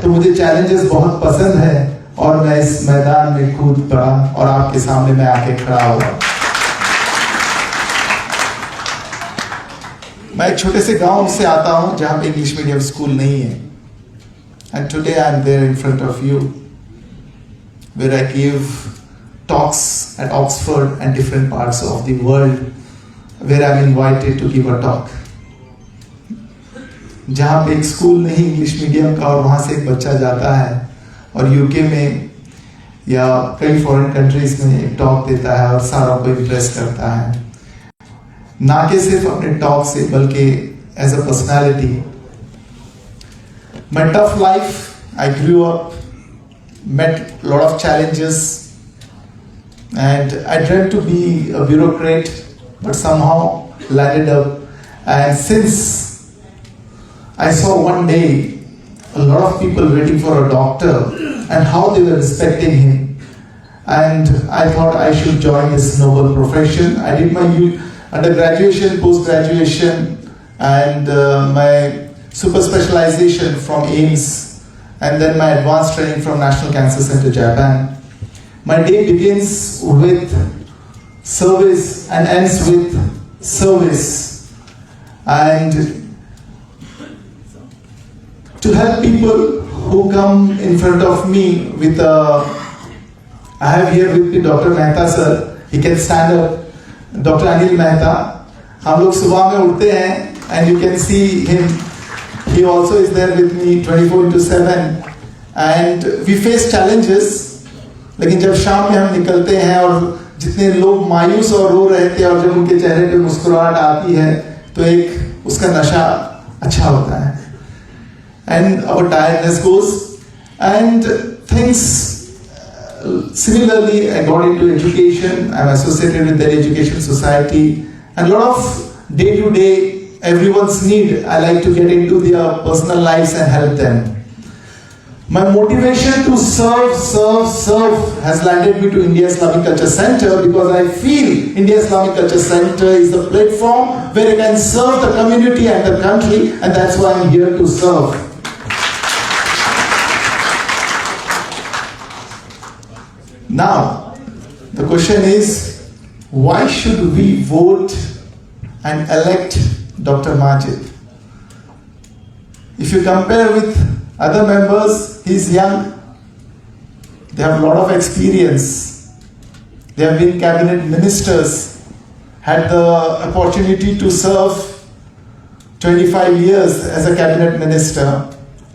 तो मुझे चैलेंजेस बहुत पसंद है और मैं इस मैदान में कूद पड़ा और आपके सामने मैं आके खड़ा हुआ। मैं एक छोटे से गांव से आता हूं जहां पे इंग्लिश मीडियम स्कूल नहीं है। And today I am there in front of you where I give talks at Oxford and different parts of the world where I'm invited to give a talk. जहाँ पे एक school नहीं English medium का और वहाँ से एक बच्चा जाता है और यूके में या कई फॉरेन कंट्रीज में एक टॉक देता है और सारों को इम्प्रेस करता है, ना कि सिर्फ अपने टॉक से बल्कि as a personality. My tough life, I grew up, met a lot of challenges, and I dreamt to be a bureaucrat, but somehow landed up. And since I saw one day a lot of people waiting for a doctor and how they were respecting him, and I thought I should join this noble profession. I did my undergraduation, post-graduation, and my super specialization from AIIMS, and then my advanced training from National Cancer Center, Japan. My day begins with service and ends with service. And to help people who come in front of me with I have here with me Dr. Mehta sir. He can stand up. Dr. Anil Mehta. हम लोग सुबह में उठते हैं and you can see him. He also is there with me 24/7. And we face challenges. लेकिन जब शाम में हम निकलते हैं और जितने लोग मायूस और रो रहे थे और जब उनके चेहरे पे मुस्कुराहट आती है तो एक उसका नशा अच्छा होता है। And our tiredness goes and things similarly I got into education. I'm associated with the Education Society and a lot of day to day everyone's need I like to get into their personal lives and help them. My motivation to serve has landed me to India Islamic Culture Center because I feel India Islamic Culture Center is the platform where I can serve the community and the country, and that's why I'm here to serve. Now, the question is, why should we vote and elect Dr. Majid? If you compare with other members, he's young, they have a lot of experience, they have been cabinet ministers, had the opportunity to serve 25 years as a cabinet minister,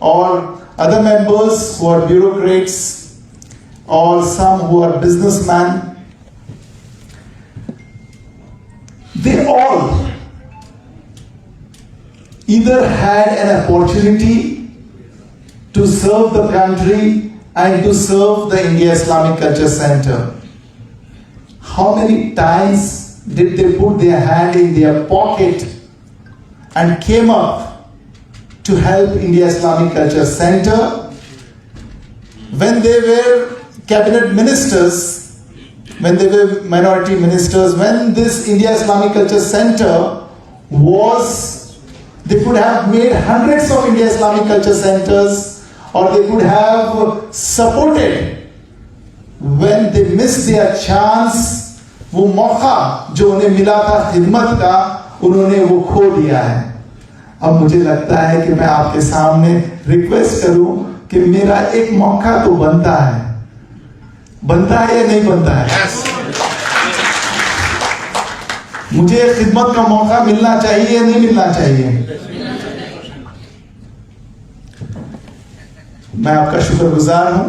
or other members who are bureaucrats, or some who are businessmen. They all either had an opportunity to serve the country and to serve the India Islamic Culture Center. How many times did they put their hand in their pocket and came up to help India Islamic Culture Center? When they were cabinet ministers, when they were minority ministers, when this India Islamic Culture Center was, they could have made hundreds of India Islamic Culture Centers, or they could have supported when they missed their chance. वो मौका जो उन्हें मिला था खिदमत का, उन्होंने वो खो दिया है। अब मुझे लगता है कि मैं आपके सामने रिक्वेस्ट करूं कि मेरा एक मौका तो बनता है या नहीं बनता है? मुझे खिदमत का मौका मिलना चाहिए या नहीं मिलना चाहिए? मैं आपका शुक्रगुजार हूं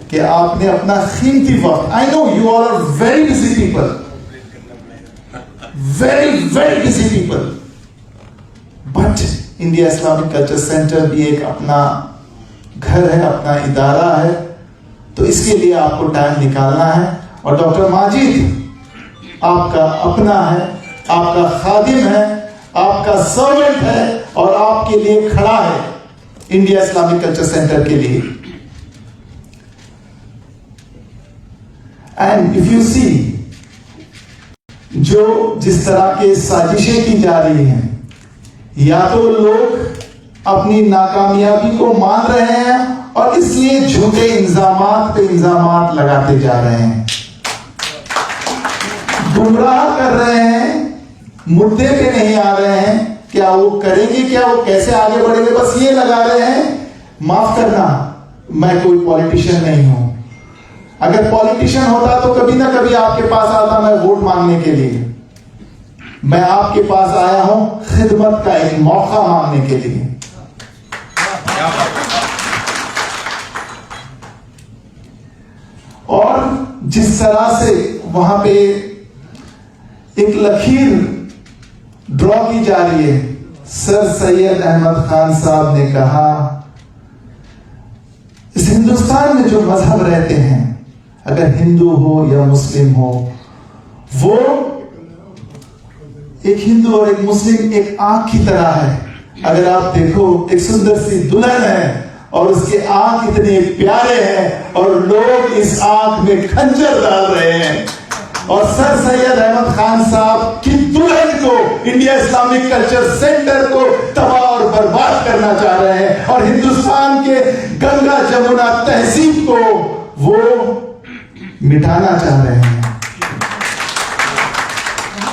कि आपने अपना कीमती वक्त, I know you all are very busy people, very busy people, but India Islamic culture centre भी एक अपना घर है, अपना इदारा है, तो इसके लिए आपको टाइम निकालना है। और डॉक्टर माजिद आपका अपना है, आपका खादिम है, आपका सर्वेंट है और आपके लिए खड़ा है इंडिया इस्लामिक कल्चर सेंटर के लिए। एंड इफ यू सी, जो जिस तरह के साजिशें की जा रही हैं, या तो लोग अपनी नाकामयाबी को मान रहे हैं और इसलिए झूठे इल्जामात पे इल्जामात लगाते जा रहे हैं, गुमराह कर रहे हैं, मुद्दे पे नहीं आ रहे हैं। क्या वो करेंगे, क्या वो कैसे आगे बढ़ेंगे, बस ये लगा रहे हैं। माफ करना, मैं कोई पॉलिटिशियन नहीं हूं। अगर पॉलिटिशियन होता तो कभी ना कभी आपके पास आता मैं वोट मांगने के लिए। मैं आपके पास आया हूं खिदमत का एक मौका मांगने के लिए। और जिस तरह से वहां पे एक लकीर ड्रॉ की जा रही है, सर सैयद अहमद खान साहब ने कहा, इस हिंदुस्तान में जो मजहब रहते हैं, अगर हिंदू हो या मुस्लिम हो, वो एक हिंदू और एक मुस्लिम एक आंख की तरह है। अगर आप देखो, एक सुंदर सी दुल्हन है और उसके आंख इतने प्यारे हैं और लोग इस आंख में खंजर डाल रहे हैं। और सर सैयद अहमद खान साहब की दुल्हन को, इंडिया इस्लामिक कल्चर सेंटर को तबाह और बर्बाद करना चाह रहे हैं और हिंदुस्तान के गंगा जमुना तहजीब को वो मिटाना चाह रहे हैं।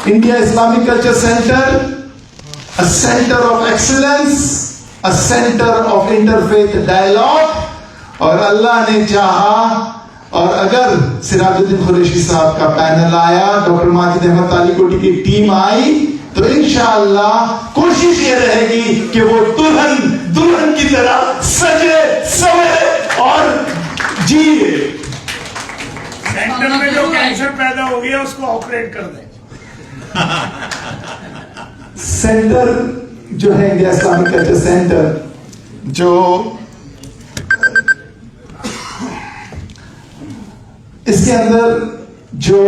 India Islamic culture centre, a center of excellence, a center of interfaith dialogue, और अल्लाह ने चाहा और अगर सिराजुद्दीन कुरैशी साहब का पैनल आया, डॉक्टर माजिद अहमद तालीकोटी की टीम आई, तो इंशाअल्लाह कोशिश ये रहेगी कि वो दुल्हन की तरह सजे सवरे और जिए। सेंटर में जो कैंसर पैदा हो गया उसको ऑपरेट कर दें। सेंटर जो है इंडिया इस्लामिक कल्चर सेंटर, जो इसके अंदर जो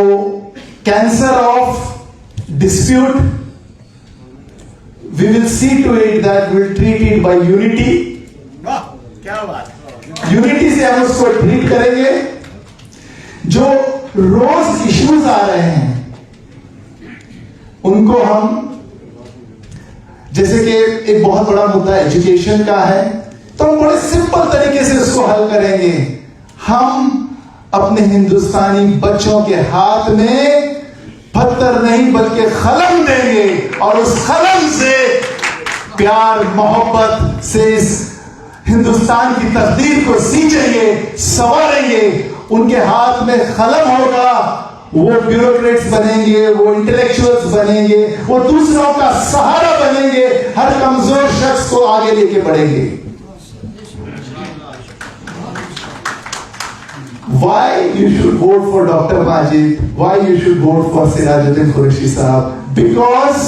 cancer of dispute, we will see to it that will treat it by unity. वाह, क्या बात, यूनिटी से हम उसको ट्रीट करेंगे। जो रोज इश्यूज आ रहे हैं उनको हम, जैसे कि एक बहुत बड़ा मुद्दा एजुकेशन का है, तो हम बड़े सिंपल तरीके से उसको हल करेंगे। हम अपने हिंदुस्तानी बच्चों के हाथ में पत्थर नहीं बल्कि कलम देंगे और उस कलम से प्यार मोहब्बत से इस हिंदुस्तान की तकदीर को सींचेंगे, संवारेंगे। उनके हाथ में कलम होगा, वो ब्यूरोक्रेट्स बनेंगे, वो इंटेलेक्चुअल्स बनेंगे, वो दूसरों का सहारा बनेंगे, हर कमजोर शख्स को आगे लेके बढ़ेंगे। Why you should vote for Dr. Majid? Why you should vote for Sirajuddin Qureshi Sahab? Because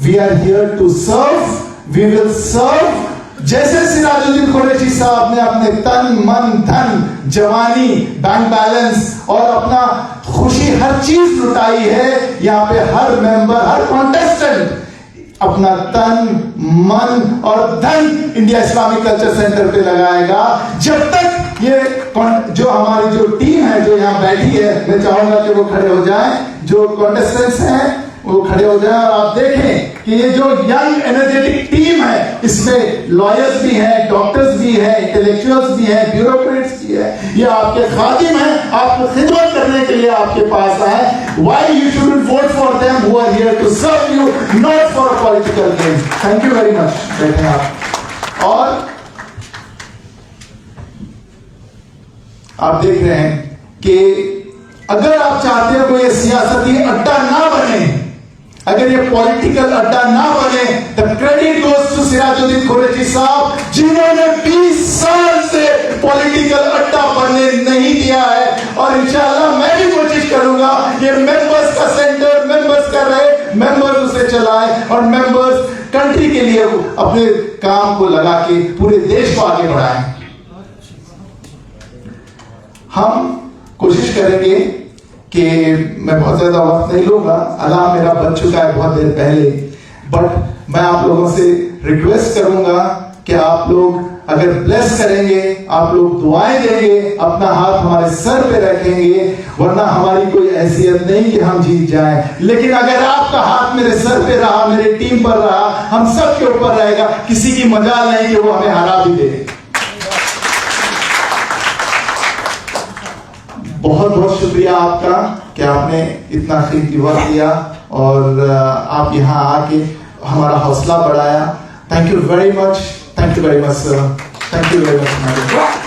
we are here to serve. We will serve. जैसे सिराजुद्दीन कुरैशी साहब ने अपने तन मन धन जवानी बैंक बैलेंस और अपना खुशी हर चीज लुटाई है, यहाँ पे हर मेंबर हर कॉन्टेस्टेंट अपना तन मन और धन इंडिया इस्लामिक कल्चर सेंटर पे लगाएगा। जब तक ये जो हमारी जो टीम है जो यहाँ बैठी है, मैं चाहूंगा कि वो खड़े हो जाएं, जो कॉन्टेस्टेंट्स हैं वो खड़े हो जाएं और आप देखें कि ये जो यंग एनर्जेटिक टीम है, इसमें लॉयर्स भी हैं, डॉक्टर्स भी हैं, इंटेलेक्चुअल्स भी हैं, ब्यूरोक्रेट्स भी हैं। ये आपके खादिम हैं, आपको खिदमत करने के लिए आपके पास आए। Why you should vote for them who are here to serve you, not for a political game. Thank you very much. बैठे आप। और आप देख रहे हैं कि अगर आप चाहते हो कोई सियासती अड्डा ना बने, अगर ये पॉलिटिकल अड्डा ना बने, the credit goes to Sirajuddin Qureshi sahab, जिन्होंने 20 साल से पॉलिटिकल अड्डा बनने नहीं दिया है। और इंशाअल्लाह मैं भी कोशिश करूंगा ये मेंबर्स का सेंटर मेंबर्स कर रहे, मेंबर्स उसे चलाए और मेंबर्स कंट्री के लिए अपने काम को लगा के पूरे देश को आगे बढ़ाएं। हम कोशिश करेंगे कि मैं बहुत ज्यादा वक्त नहीं लूंगा, अलार्म मेरा बज चुका है बहुत देर पहले, बट मैं आप लोगों से रिक्वेस्ट करूंगा कि आप लोग अगर ब्लेस करेंगे, आप लोग दुआएं देंगे, अपना हाथ हमारे सर पे रखेंगे, वरना हमारी कोई हैसियत नहीं कि हम जीत जाएं। लेकिन अगर आपका हाथ मेरे सर पे रहा, मेरी टीम पर रहा, हम सब के ऊपर रहेगा, किसी की मजाल नहीं कि वो हमें हरा भी दे। बहुत बहुत शुक्रिया आपका कि आपने इतना कीमती वक्त दिया और आप यहाँ आके हमारा हौसला बढ़ाया. Thank you very much sir. Thank you very much madam.